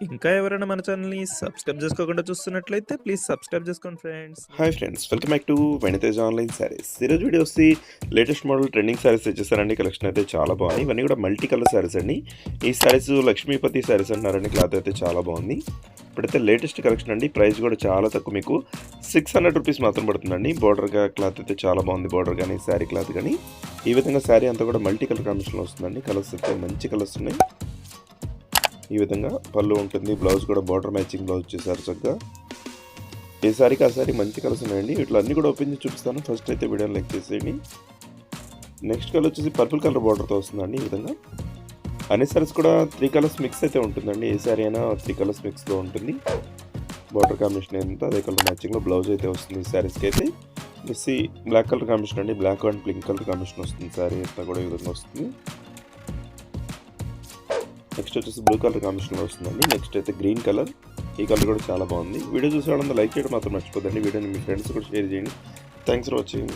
ఇంకా ఎవరైనా మన ఛానల్‌ని సబ్స్క్రైబ్ చేసుకోకుండా చూస్తున్నట్లయితే ప్లీజ్ సబ్స్క్రైబ్ చేసుకోండి friends. Hi friends, welcome back to Vanitej online sarees. ఈరోజు వీడియో వచ్చి లేటెస్ట్ మోడల్ ట్రెండింగ్ శారీస్ తెచ్చేసారండి. కలెక్షన్ అయితే చాలా బాగుంది. ఇవన్నీ కూడా మల్టీ కలర్ శారీస్ అండి. ఈ శారీస్ లక్ష్మీపతి శారీస్ అంటున్నారండి. క్లాత్ అయితే చాలా బాగుంది. ఇప్పుడైతే లేటెస్ట్ కలెక్షన్ అండి. ప్రైస్ కూడా చాలా తక్కువ, మీకు 600 రూపీస్ మాత్రం పడుతుందండి. బోర్డర్గా క్లాత్ అయితే చాలా బాగుంది. బోర్డర్ కానీ శారీ క్లాత్ కానీ ఈ విధంగా శారీ అంతా కూడా మల్టీ కలర్ కాంబినేషన్లో వస్తుందండి. కలర్స్ అయితే మంచి కలర్స్ ఉన్నాయి. ఈ విధంగా పళ్ళు ఉంటుంది. బ్లౌజ్ కూడా బార్డర్ మ్యాచింగ్ బ్లౌజ్ చేశారు చక్కగా. ఏ సారీకి ఆ సారీ మంచి కలర్స్ ఉన్నాయండి. వీటిలో అన్ని కూడా ఓపెన్ చేసి చూపిస్తాను. ఫస్ట్ అయితే వీడియోని లైక్ చేసేయండి. నెక్స్ట్ కలర్ వచ్చేసి పర్పుల్ కలర్ బార్డర్తో వస్తుందండి. ఈ విధంగా అన్ని సారీస్ కూడా 3 కలర్స్ మిక్స్ అయితే ఉంటుందండి. ఏ సారీ అయినా 3 కలర్స్ మిక్స్లో ఉంటుంది. బార్డర్ కాంబినేషన్ ఏంటో అదే కలర్ మ్యాచింగ్లో బ్లౌజ్ అయితే వస్తుంది. ఈ శారీస్కి అయితే మిస్సి బ్లాక్ కలర్ కాంబినేషన్ అండి. Black and pink colour combination వస్తుంది. శారీ అంతా కూడా ఈ విధంగా వస్తుంది. నెక్స్ట్ వచ్చేసి బ్లూ కలర్ కాంబినేషన్లో వస్తుందండి. నెక్స్ట్ అయితే గ్రీన్ కలర్. ఈ కలర్ కూడా చాలా బాగుంది. వీడియో చూసేవాళ్ళంతా లైక్ చేయడం మాత్రం మర్చిపోద్దండి. వీడియోని మీ ఫ్రెండ్స్ కూడా షేర్ చేయండి. Thanks for watching.